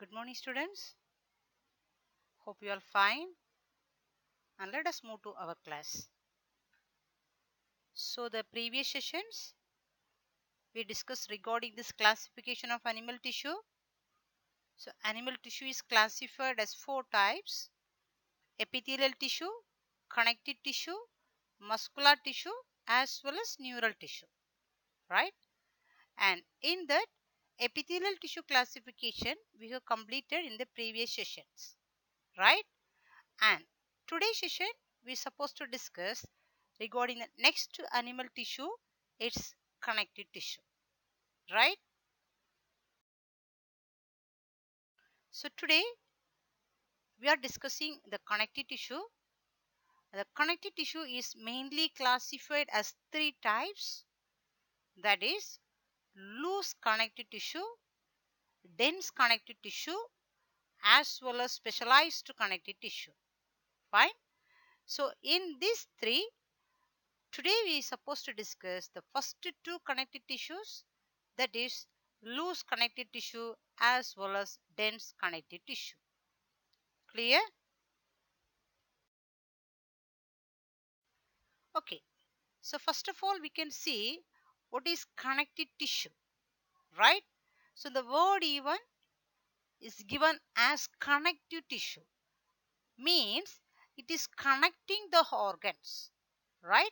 Good morning, students. Hope you are fine. And let us move to our class. So, the previous sessions we discussed regarding this classification of animal tissue. So, animal tissue is classified as four types: epithelial tissue, connective tissue, muscular tissue, as well as neural tissue. Right? And in that epithelial tissue classification, we have completed in the previous sessions. Right? And today's session we are supposed to discuss regarding the next animal tissue, its connective tissue, right? So today we are discussing the connective tissue. The connective tissue is mainly classified as three types, that is loose connective tissue, dense connective tissue, as well as specialized connective tissue. Fine. So in these three, today we are supposed to discuss the first two connective tissues, that is loose connective tissue as well as dense connective tissue. Clear? Okay. So first of all we can see what is connective tissue, right? So the word even is given as connective tissue, means it is connecting the organs, right?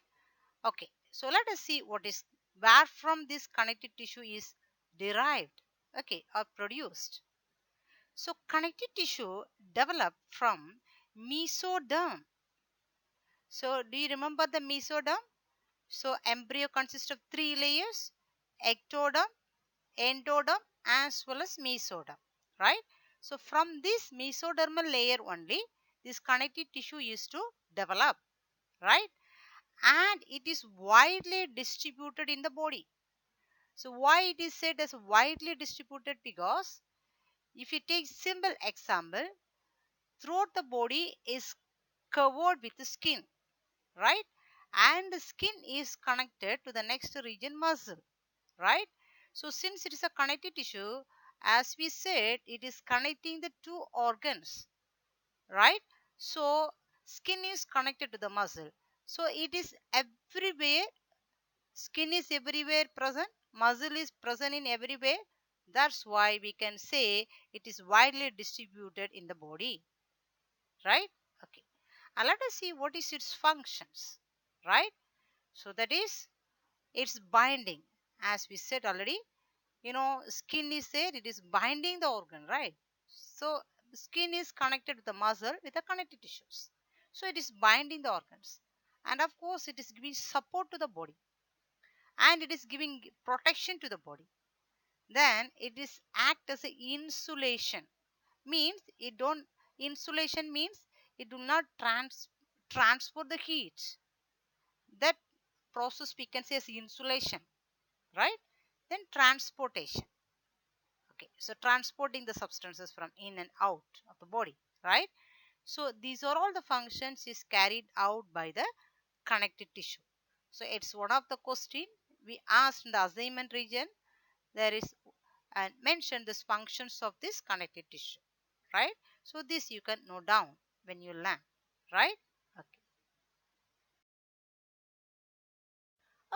Okay. So let us see what is where from this connective tissue is derived, okay, or produced. So connective tissue developed from mesoderm. So do you remember the mesoderm? So embryo consists of three layers: ectoderm, endoderm, as well as mesoderm, right? So from this mesodermal layer only this connective tissue is to develop, right? And it is widely distributed in the body. So why it is said as widely distributed? Because if you take simple example, throughout the body is covered with the skin, right? And the skin is connected to the next region, muscle, right? So since it is a connective tissue, as we said, it is connecting the two organs, right? So skin is connected to the muscle, so it is everywhere. Skin is everywhere present, muscle is present in everywhere. That's why we can say it is widely distributed in the body, right? Okay. And let us see what is its functions, right? So that is its binding. As we said already, skin is there, it is binding the organ, right? So skin is connected to the muscle with the connective tissues. So it is binding the organs. And of course, it is giving support to the body. And it is giving protection to the body. Then it is act as a insulation. Means it don't insulation means it do not transfer the heat. That process we can say as insulation, right? Then transportation. Okay, so transporting the substances from in and out of the body, right? So these are all the functions is carried out by the connective tissue. So it's one of the question we asked in the assignment region. There is and mention these functions of this connective tissue, right? So this you can note down when you learn, right? Okay.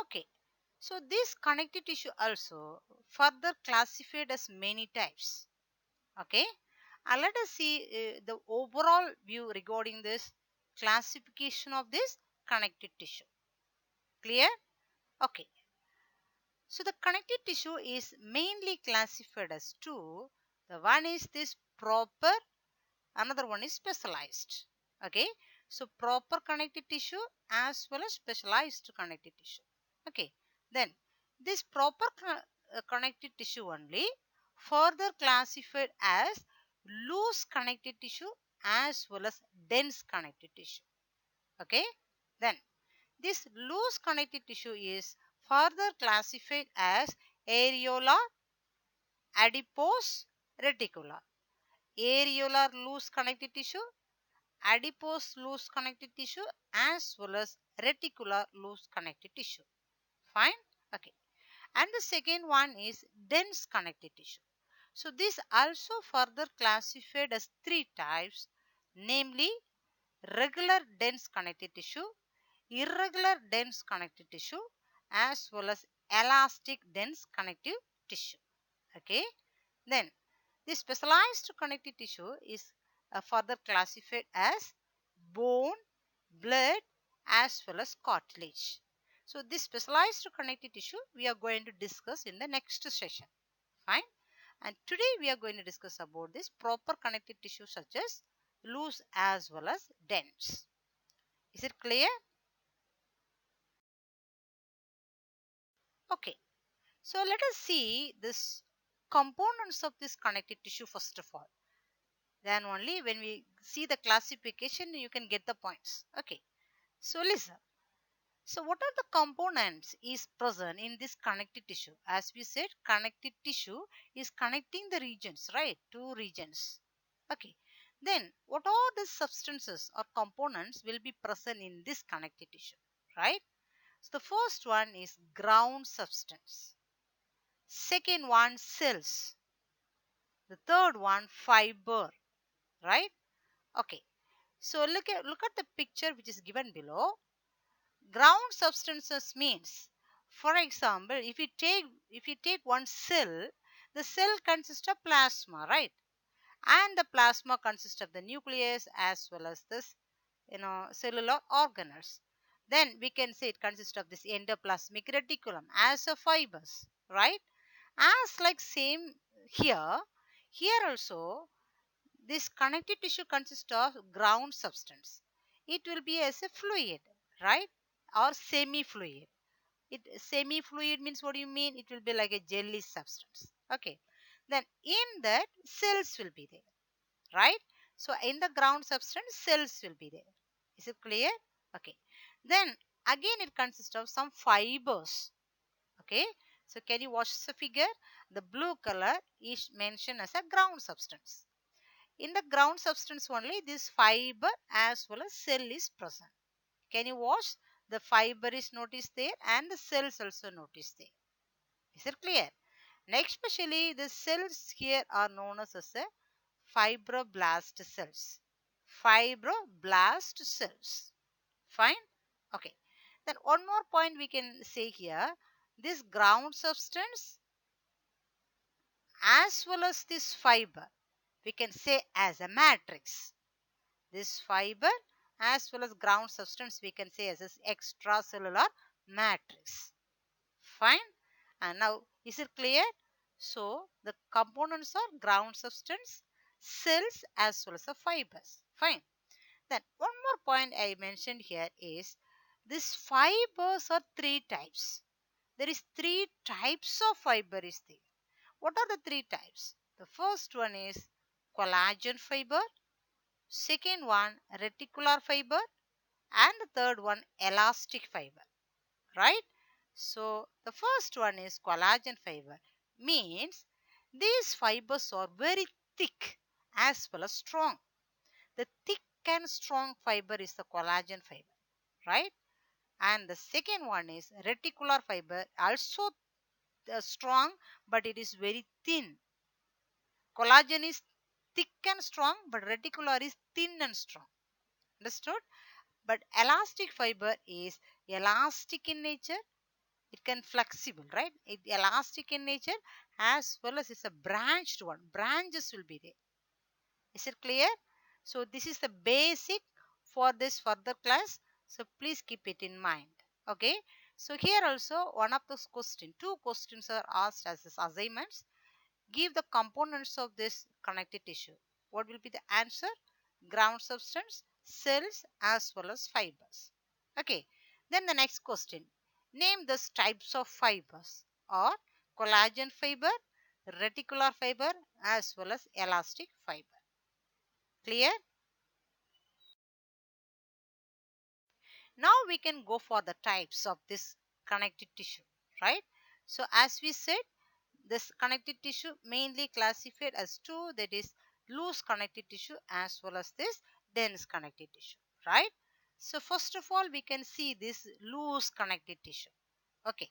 Okay. So this connective tissue also further classified as many types. Okay. And let us see the overall view regarding this classification of this connective tissue. Clear? Okay. So the connective tissue is mainly classified as two. The one is this proper, another one is specialized. Okay. So proper connective tissue as well as specialized connective tissue. Okay. Then this proper connective tissue only further classified as loose connective tissue as well as dense connective tissue. Okay. Then this loose connective tissue is further classified as areolar, adipose, reticular. Areolar loose connective tissue, adipose loose connective tissue, as well as reticular loose connective tissue. Fine? Okay. And the second one is dense connective tissue. So this also further classified as three types, namely regular dense connective tissue, irregular dense connective tissue, as well as elastic dense connective tissue. Okay. Then the specialized connective tissue is further classified as bone, blood, as well as cartilage. So this specialized connective tissue we are going to discuss in the next session. Fine. And today we are going to discuss about this proper connective tissue such as loose as well as dense. Is it clear? Okay. So let us see this components of this connective tissue first of all. Then only when we see the classification you can get the points. Okay. So listen. So what are the components is present in this connective tissue? As we said, connective tissue is connecting the regions, right? Two regions. Okay. Then what are the substances or components will be present in this connective tissue, right? So the first one is ground substance. Second one cells. The third one fiber, right? Okay. So look at the picture which is given below. Ground substances means, for example, if you take one cell, the cell consists of plasma, right? And the plasma consists of the nucleus as well as this cellular organelles. Then we can say it consists of this endoplasmic reticulum as a fibers, right? As like same here, here also this connective tissue consists of ground substance. It will be as a fluid, right? Or semi-fluid. It semi-fluid means what do you mean? It will be like a jelly substance. Okay. Then in that cells will be there, right? So in the ground substance cells will be there. Is it clear? Okay. Then again it consists of some fibers. Okay. So can you watch the figure? The blue color is mentioned as a ground substance. In the ground substance only this fiber as well as cell is present. Can you watch? The fiber is noticed there and the cells also noticed there. Is it clear? Next, especially the cells here are known as a fibroblast cells. Fibroblast cells. Fine? Okay. Then one more point we can say here. This ground substance as well as this fiber we can say as a matrix. This fiber as well as ground substance we can say as an extracellular matrix. Fine. And now is it clear? So the components are ground substance, cells as well as the fibers. Fine. Then one more point I mentioned here is these fibers are three types. There is three types of fiber is there. What are the three types? The first one is collagen fiber, second one reticular fiber, and the third one elastic fiber, right? So the first one is collagen fiber, means these fibers are very thick as well as strong. The thick and strong fiber is the collagen fiber, right? And the second one is reticular fiber, also strong, but it is very thin. Collagen is thick and strong, but reticular is thin and strong. Understood? But elastic fiber is elastic in nature. It can flexible, right? It elastic in nature as well as it's a branched one. Branches will be there. Is it clear? So this is the basic for this further class. So please keep it in mind. Okay. So here also one of those questions, two questions are asked as assignments. Give the components of this connective tissue. What will be the answer? Ground substance, cells as well as fibers. Okay. Then the next question. Name the types of fibers or collagen fiber, reticular fiber as well as elastic fiber. Clear? Now we can go for the types of this connective tissue, right? So as we said, this connective tissue mainly classified as two, that is loose connective tissue as well as this dense connective tissue, right? So first of all we can see this loose connective tissue. Okay.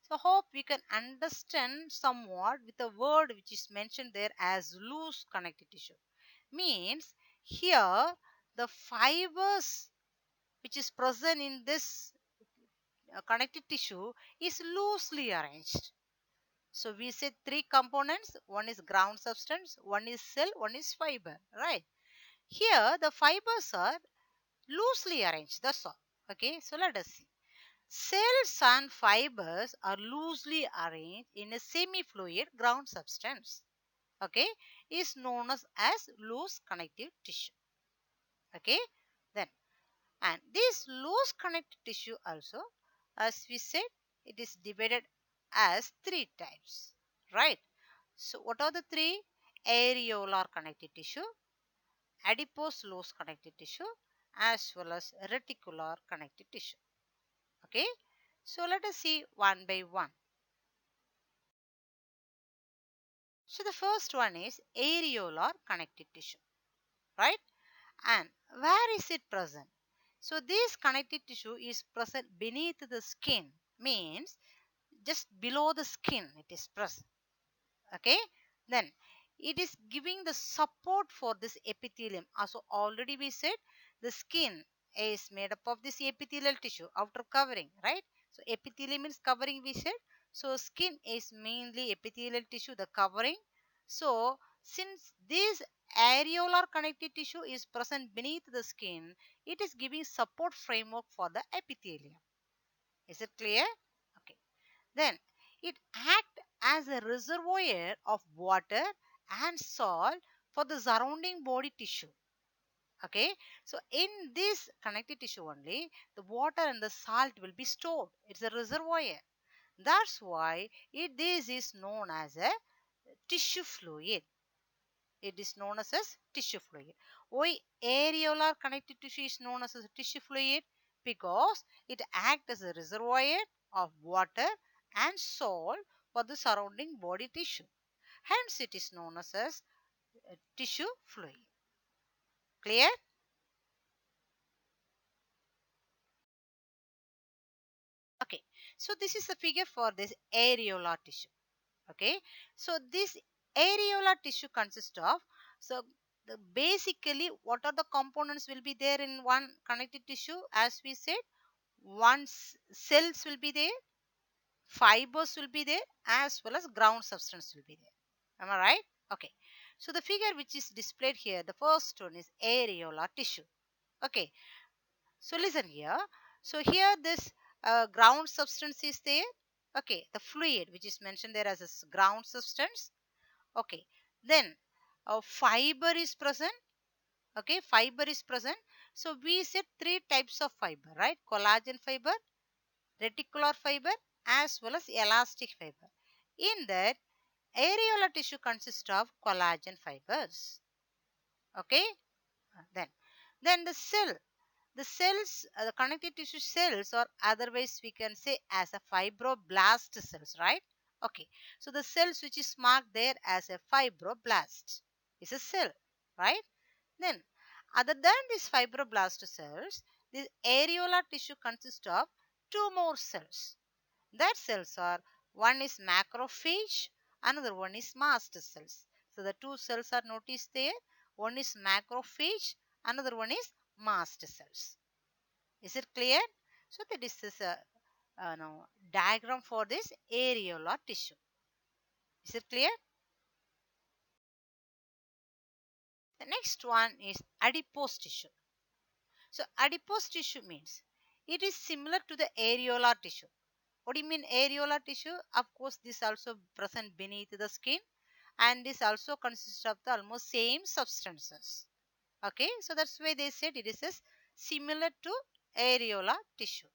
So hope we can understand somewhat with a word which is mentioned there as loose connective tissue. Means here the fibers which is present in this connective tissue is loosely arranged. So we said three components. One is ground substance, one is cell, one is fiber, right? Here the fibers are loosely arranged. That's all. Okay, so let us see. Cells and fibers are loosely arranged in a semi-fluid ground substance. Okay, is known as loose connective tissue. Okay, then and this loose connective tissue also, as we said, it is divided as three types, right? So what are the three? Areolar connective tissue, adipose loose connective tissue, as well as reticular connective tissue. Okay, so let us see one by one. So the first one is areolar connective tissue, right? And where is it present? So this connective tissue is present beneath the skin, means just below the skin it is present. Okay, then it is giving the support for this epithelium. Also already we said the skin is made up of this epithelial tissue, outer covering, right? So epithelium means covering, we said. So skin is mainly epithelial tissue, the covering. So since this areolar connective tissue is present beneath the skin, it is giving support framework for the epithelium. Is it clear? Okay, then it acts as a reservoir of water and salt for the surrounding body tissue. Okay, so in this connective tissue only, the water and the salt will be stored. It's a reservoir. That's why this is known as a tissue fluid. It is known as tissue fluid. Why areolar connective tissue is known as a tissue fluid? Because it acts as a reservoir of water and salt for the surrounding body tissue. Hence, it is known as tissue fluid. Clear? Okay. So this is the figure for this areolar tissue. Okay. So this areolar tissue consists of, so basically what are the components will be there in one connective tissue? As we said, one cells will be there, fibers will be there, as well as ground substance will be there. Am I right? Okay. So the figure which is displayed here, the first one is areolar tissue. Okay. So listen here. So here this ground substance is there. Okay. The fluid which is mentioned there as a ground substance. Okay. Then fiber is present. Okay. Fiber is present. So we said three types of fiber, right? Collagen fiber, reticular fiber, as well as elastic fiber. In that, areolar tissue consists of collagen fibers. Okay. Then the cell, the cells, the connective tissue cells, or otherwise we can say as a fibroblast cells, right? Okay, so the cells which is marked there as a fibroblast is a cell, right? Then other than these fibroblast cells, this areolar tissue consists of two more cells. That cells are, one is macrophage, another one is mast cells. So the two cells are noticed there. One is macrophage, another one is mast cells. Is it clear? So that is this no, diagram for this areolar tissue. Is it clear? The next one is adipose tissue. So adipose tissue means it is similar to the areolar tissue. What do you mean areolar tissue? Of course, this also present beneath the skin, and this also consists of the almost same substances. Okay, so that's why they said it is similar to areolar tissue.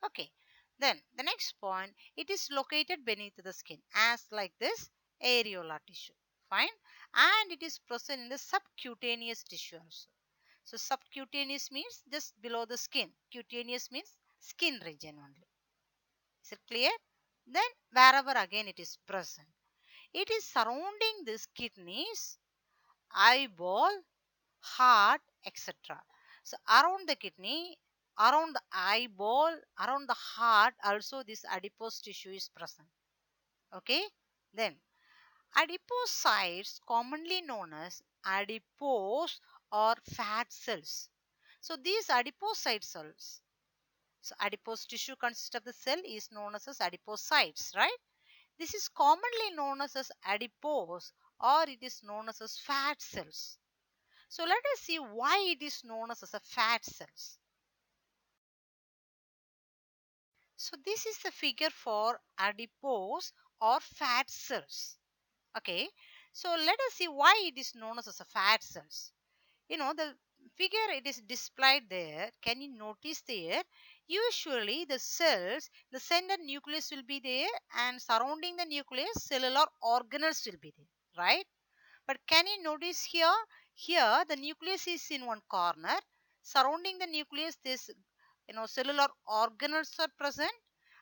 Okay, then the next point, it is located beneath the skin as like this areolar tissue. Fine, and it is present in the subcutaneous tissue also. So subcutaneous means just below the skin. Cutaneous means skin region only. Is it clear? Then wherever again it is present, it is surrounding these kidneys, eyeball, heart, etc. So around the kidney, around the eyeball, around the heart also this adipose tissue is present. Okay, then adipocytes, commonly known as adipose or fat cells. So these adipocyte cells, so adipose tissue consists of the cell is known as adipocytes, right? This is commonly known as adipose or it is known as fat cells. So let us see why it is known as a fat cells. So this is the figure for adipose or fat cells. Okay, so let us see why it is known as a fat cells. The figure it is displayed there. Can you notice there? Usually the cells, the center nucleus will be there and surrounding the nucleus cellular organelles will be there, right? But can you notice here? Here the nucleus is in one corner. Surrounding the nucleus, this cellular organelles are present,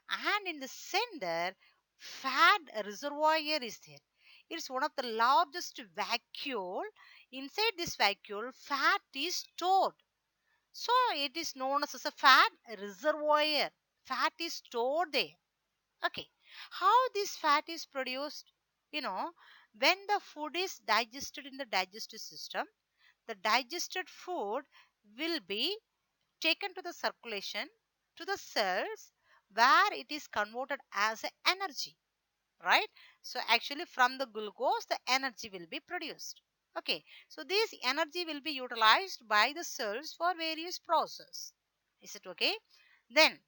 and in the center, fat reservoir is there. It's one of the largest vacuole. Inside this vacuole, fat is stored. So it is known as a fat reservoir. Fat is stored there. Okay. How this fat is produced? When the food is digested in the digestive system, the digested food will be taken to the circulation to the cells where it is converted as a energy, right? So actually from the glucose the energy will be produced. Okay, so this energy will be utilized by the cells for various process. Is it okay? Then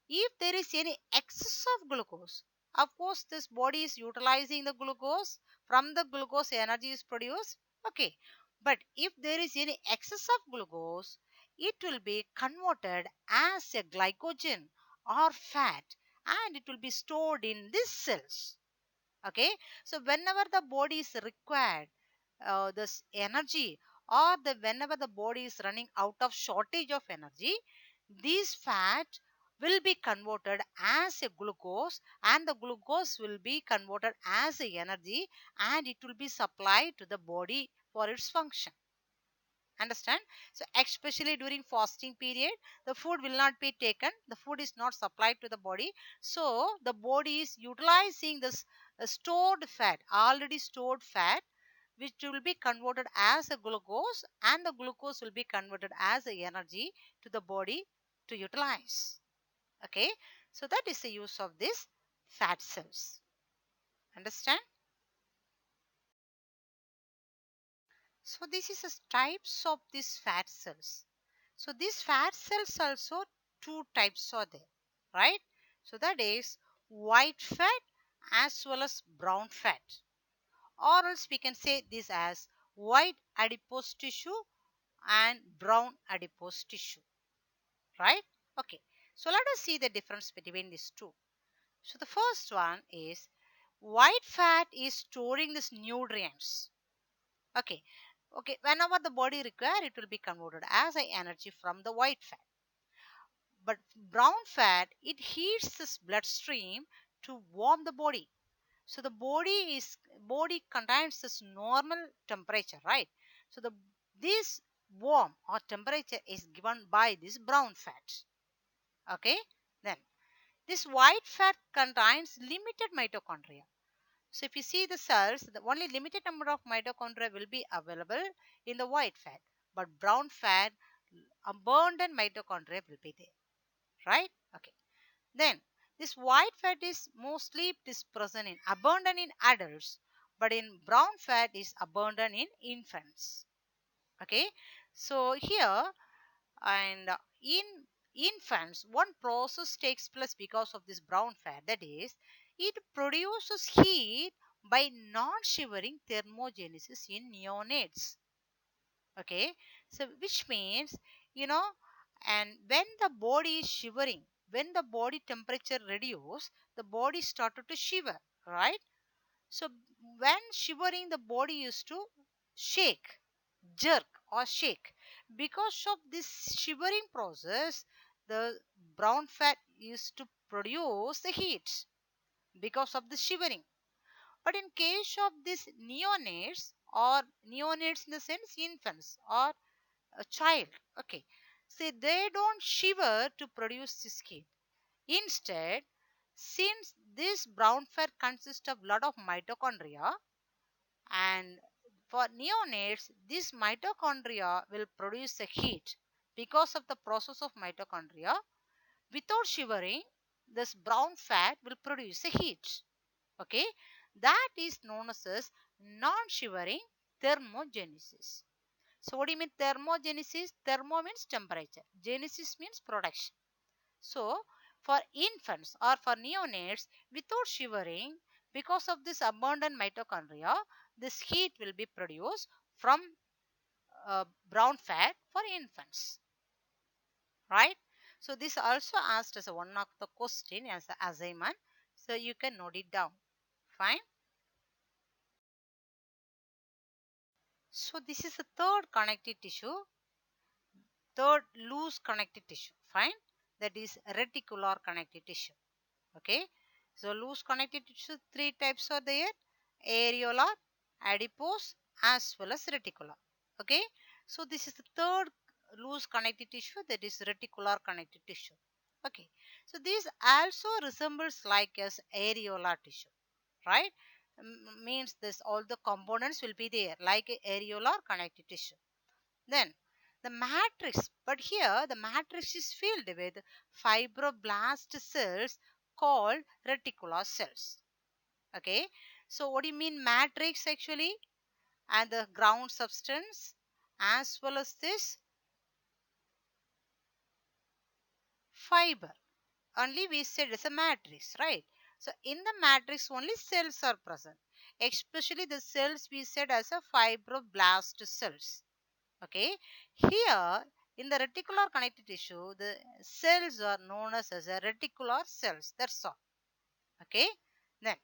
if there is any excess of glucose, of course this body is utilizing the glucose. From the glucose energy is produced. Okay, but if there is any excess of glucose, it will be converted as a glycogen or fat and it will be stored in these cells. Okay, so whenever the body is required this energy, or whenever the body is running out of shortage of energy, these fat will be converted as a glucose and the glucose will be converted as a energy and it will be supplied to the body for its function. Understand? So especially during fasting period, the food will not be taken, the food is not supplied to the body, so the body is utilizing this stored fat, already stored fat, which will be converted as a glucose and the glucose will be converted as a energy to the body to utilize. Okay, so that is the use of this fat cells. Understand? So this is a types of these fat cells. So these fat cells also two types are there, right? So that is white fat as well as brown fat. Or else we can say this as white adipose tissue and brown adipose tissue, right? Okay. So let us see the difference between these two. So the first one is white fat is storing these nutrients. Okay. Okay. Whenever the body require, it will be converted as a energy from the white fat. But brown fat, it heats this bloodstream to warm the body. So the body contains this normal temperature, right? So this warm or temperature is given by this brown fat. Okay, then this white fat contains limited mitochondria. So if you see the cells, the only limited number of mitochondria will be available in the white fat, but brown fat, abundant mitochondria will be there, right? Okay. Then this white fat is mostly present in abundant in adults, but in brown fat is abundant in infants. Okay, so here and in infants, one process takes place because of this brown fat. That is, it produces heat by non-shivering thermogenesis in neonates. Okay, so which means you know and when the body is shivering, when the body temperature reduce, the body started to shiver, right? So when shivering, the body used to shake, jerk or shake. Because of this shivering process, the brown fat used to produce the heat because of the shivering. But in case of this neonates, or neonates in the sense infants or a child, okay, See, they don't shiver to produce this heat. Instead, since this brown fat consists of lot of mitochondria, and for neonates, this mitochondria will produce the heat because of the process of mitochondria. Without shivering, this brown fat will produce the heat. Okay, that is known as non-shivering thermogenesis. So what do you mean thermogenesis? Thermo means temperature. Genesis means production. So for infants or for neonates, without shivering, because of this abundant mitochondria, this heat will be produced from brown fat for infants, right? So this also asked as one of the question as the assignment. So you can note it down. Fine. So this is the third connective tissue, third loose connective tissue. Fine. That is reticular connective tissue. Okay. So loose connective tissue, three types are there: areolar, adipose, as well as reticular. Okay. So this is the third loose connective tissue, that is reticular connective tissue. Okay. So this also resembles like as areolar tissue, right? Means this all the components will be there like areolar connective tissue. Then the matrix, but here the matrix is filled with fibroblast cells called reticular cells. Okay, so what do you mean matrix actually? And the ground substance as well as this fiber. Only we said it's a matrix, right? So in the matrix only cells are present, especially the cells we said as a fibroblast cells. Okay, here in the reticular connective tissue, the cells are known as a reticular cells. That's all. Okay, then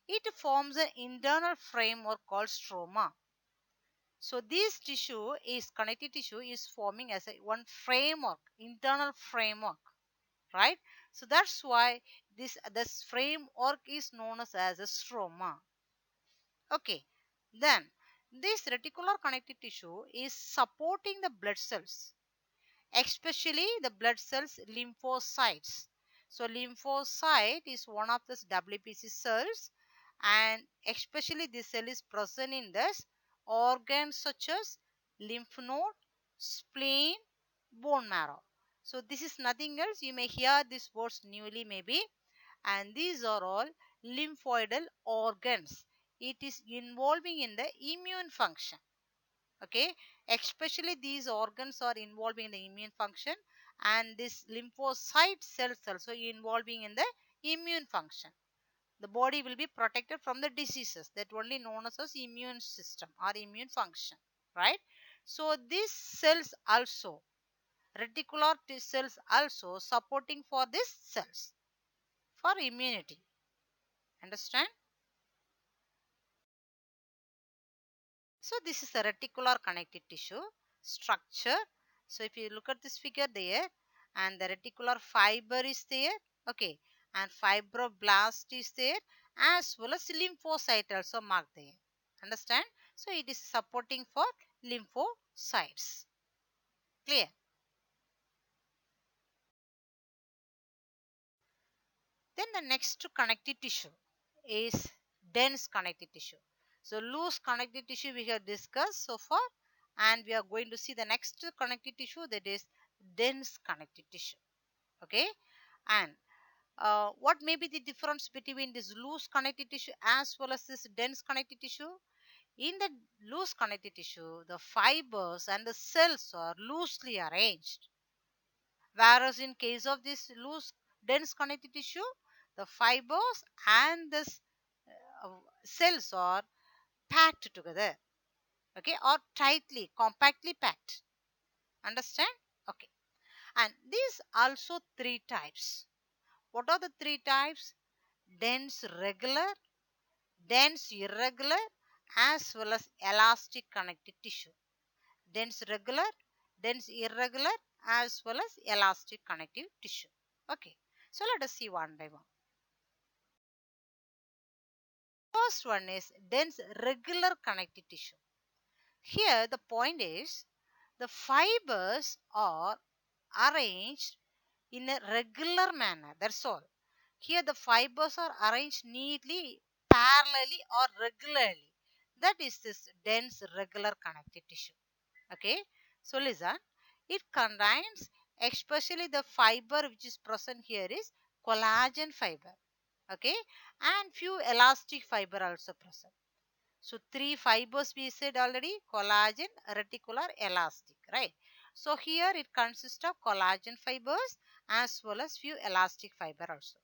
it forms an internal framework called stroma. So this tissue is connective tissue is forming as a one framework, internal framework, right? So that's why this framework is known as a stroma. Okay, then this reticular connective tissue is supporting the blood cells, especially the blood cells lymphocytes. So lymphocyte is one of the WBC cells, and especially this cell is present in this organs such as lymph node, spleen, bone marrow. So this is nothing else. You may hear these words newly maybe, and these are all lymphoidal organs. It is involving in the immune function. Okay, especially these organs are involving in the immune function, and this lymphocyte cells also involving in the immune function. The body will be protected from the diseases, that only known as immune system or immune function, right? So these cells also, reticular cells also supporting for these cells for immunity. Understand? So this is a reticular connective tissue structure. So if you look at this figure there, and the reticular fiber is there, okay, and fibroblast is there, as well as lymphocyte also marked there. Understand? So it is supporting for lymphocytes. Clear? Then the next connective tissue is dense connective tissue. So loose connective tissue we have discussed so far, and we are going to see the next connective tissue, that is dense connective tissue. Okay, and what may be the difference between this loose connective tissue as well as this dense connective tissue? In the loose connective tissue, the fibers and the cells are loosely arranged, whereas in case of this loose dense connective tissue, the fibers and the cells are packed together, okay, or tightly compactly packed. Understand? Okay, and these also three types. What are the three types? Dense regular, dense irregular, as well as elastic connective tissue. Dense regular, dense irregular, as well as elastic connective tissue. Okay, so let us see one by one. First one is dense regular connective tissue. Here the point is the fibers are arranged in a regular manner. That's all. Here the fibers are arranged neatly, parallelly or regularly. That is this dense regular connective tissue. Okay. So listen. It contains especially the fiber which is present here is collagen fiber. Okay. And few elastic fiber also present. So three fibers we said already: collagen, reticular, elastic, right? So here it consists of collagen fibers as well as few elastic fiber also.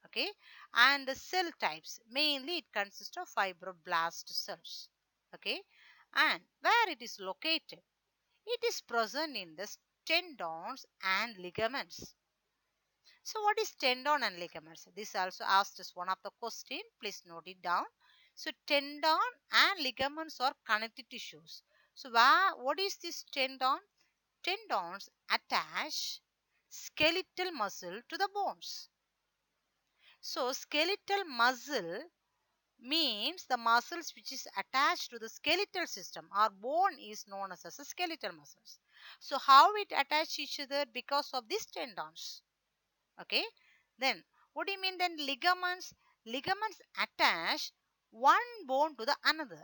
Okay, and the cell types, mainly it consists of fibroblast cells. Okay, and where it is located, it is present in the tendons and ligaments. So what is tendon and ligaments? This also asked as one of the question. Please note it down. So tendon and ligaments are connective tissues. So what is this tendon? Tendons attach skeletal muscle to the bones. So skeletal muscle means the muscles which is attached to the skeletal system or bone is known as a skeletal muscles. So how it attach each other? Because of these tendons. Okay, then what do you mean then ligaments? Ligaments attach one bone to the another.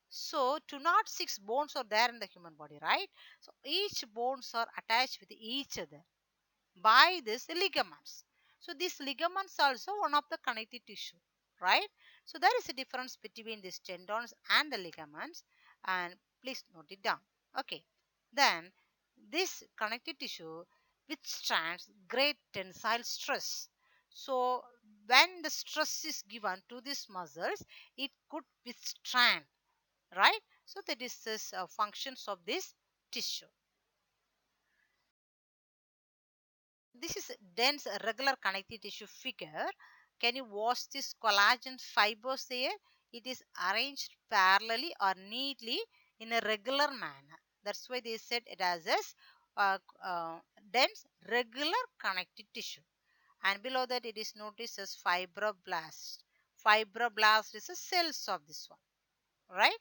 So 206 bones are there in the human body, right? So each bones are attached with each other by these ligaments. So these ligaments also one of the connective tissue, right? So there is a difference between these tendons and the ligaments, and please note it down. Okay, then this connective tissue withstands great tensile stress. So when the stress is given to these muscles, it could withstand, right? So that is this functions of this tissue. This is dense regular connective tissue figure. Can you watch this collagen fibers there? It is arranged parallelly or neatly in a regular manner. That's why they said it as dense regular connective tissue. And below that it is noticed as fibroblast. Fibroblast is the cells of this one, right?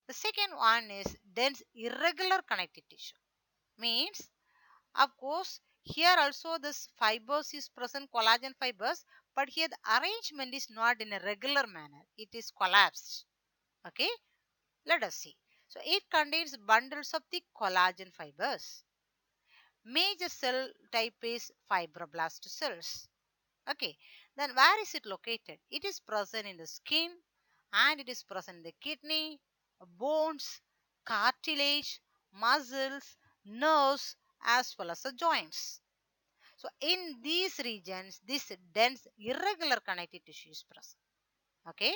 The second one is dense irregular connective tissue. Means, of course, here also this fibers is present, collagen fibers, but here the arrangement is not in a regular manner. It is collapsed. Okay, let us see. So it contains bundles of the collagen fibers. Major cell type is fibroblast cells. Okay, then where is it located? It is present in the skin and it is present in the kidney, bones, cartilage, muscles, nerves, as well as the joints. So in these regions, this dense irregular connective tissue is present. Okay,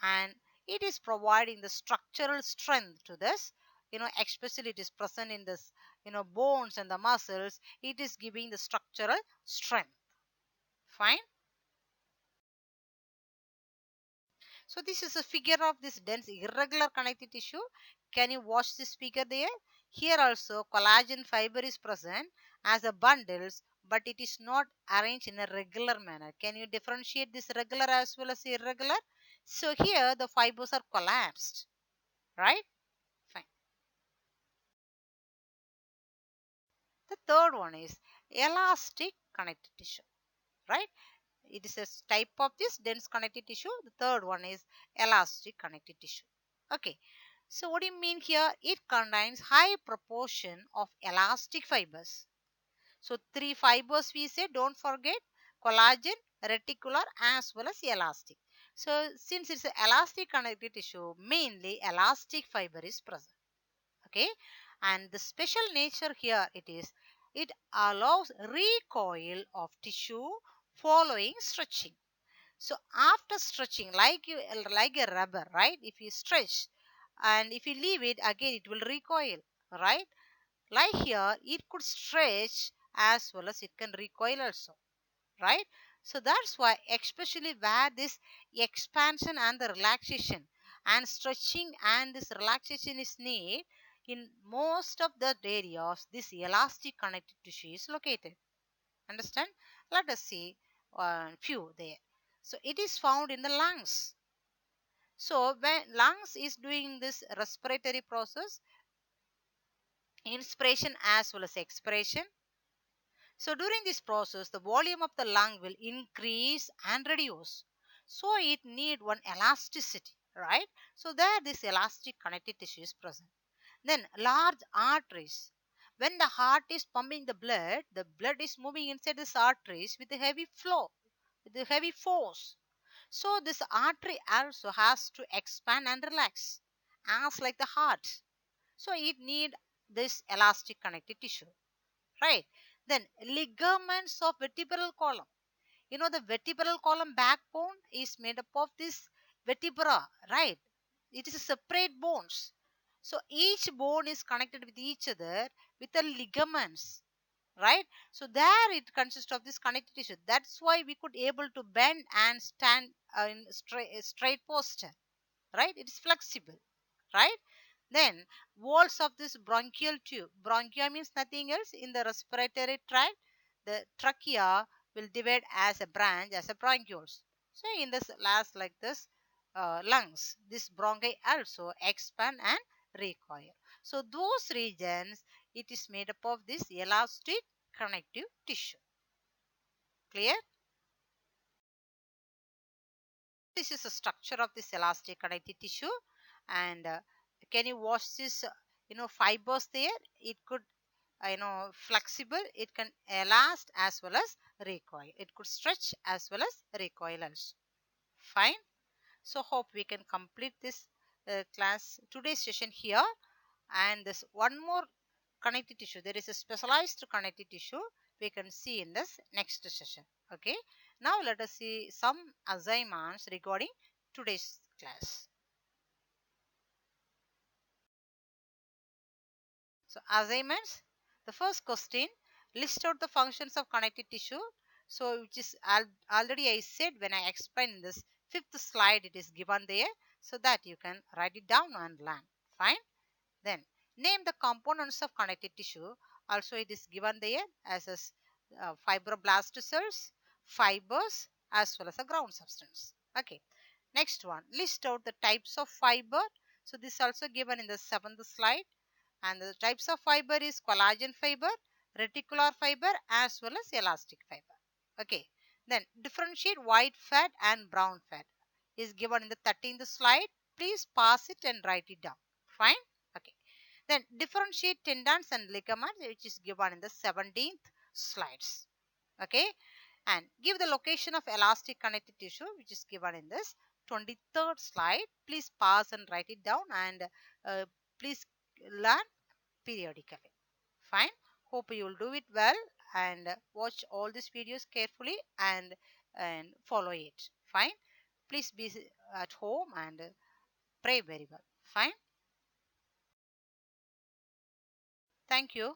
and it is providing the structural strength to this. Especially it is present in this, bones and the muscles. It is giving the structural strength. Fine. So this is a figure of this dense irregular connective tissue. Can you watch this figure there? Here also collagen fiber is present as a bundles, but it is not arranged in a regular manner. Can you differentiate this regular as well as irregular? So here the fibers are collapsed, right? Fine. The third one is elastic connective tissue, right? It is a type of this dense connective tissue. The third one is elastic connective tissue. Okay. So what do you mean here? It contains high proportion of elastic fibers. So three fibers we say, don't forget: collagen, reticular, as well as elastic. So since it's an elastic connective tissue, mainly elastic fiber is present. Okay, and the special nature here it allows recoil of tissue following stretching. So after stretching, like a rubber, right? If you stretch and if you leave it again, it will recoil, right? Like here, it could stretch as well as it can recoil also, right? So that's why, especially where this expansion and the relaxation and stretching and this relaxation is needed, in most of the areas this elastic connective tissue is located. Understand? Let us see few there. So it is found in the lungs. So when lungs is doing this respiratory process, inspiration as well as expiration. So during this process, the volume of the lung will increase and reduce. So it need one elasticity, right? So there this elastic connective tissue is present. Then large arteries. When the heart is pumping the blood is moving inside these arteries with a heavy flow, with a heavy force. So this artery also has to expand and relax, as like the heart. So it need this elastic connective tissue, right? Then ligaments of vertebral column. You know the vertebral column backbone is made up of this vertebra, right? It is a separate bones. So each bone is connected with each other with the ligaments, right? So there it consists of this connective tissue. That's why we could able to bend and stand in straight posture, right? It is flexible, right? Then walls of this bronchial tube. Bronchia means nothing else in the respiratory tract. The trachea will divide as a branch as a bronchioles. So in this last like this lungs, this bronchi also expand and recoil. So those regions it is made up of this elastic connective tissue. Clear? This is the structure of this elastic connective tissue, and can you watch this? Fibers there. It could flexible. It can elast as well as recoil. It could stretch as well as recoil also. Fine. So hope we can complete this class today's session here. And this one more connective tissue. There is a specialized connective tissue we can see in this next session. Okay. Now let us see some assignments regarding today's class. So assignments, the first question, list out the functions of connective tissue. So which is already I said when I explained this fifth slide, it is given there so that you can write it down and learn. Fine. Then name the components of connective tissue. Also it is given there as a fibroblast cells, fibers as well as a ground substance. Okay. Next one, list out the types of fiber. So this is also given in the seventh slide, and the types of fiber is collagen fiber, reticular fiber as well as elastic fiber. Okay. Then differentiate white fat and brown fat is given in the 13th slide. Please pass it and write it down. Fine. Okay. Then differentiate tendons and ligaments, which is given in the 17th slides. Okay. And give the location of elastic connective tissue, which is given in this 23rd slide. Please pass and write it down, and please learn periodically. Fine. Hope you will do it well, and watch all these videos carefully and follow it. Fine. Please be at home and pray very well. Fine. Thank you.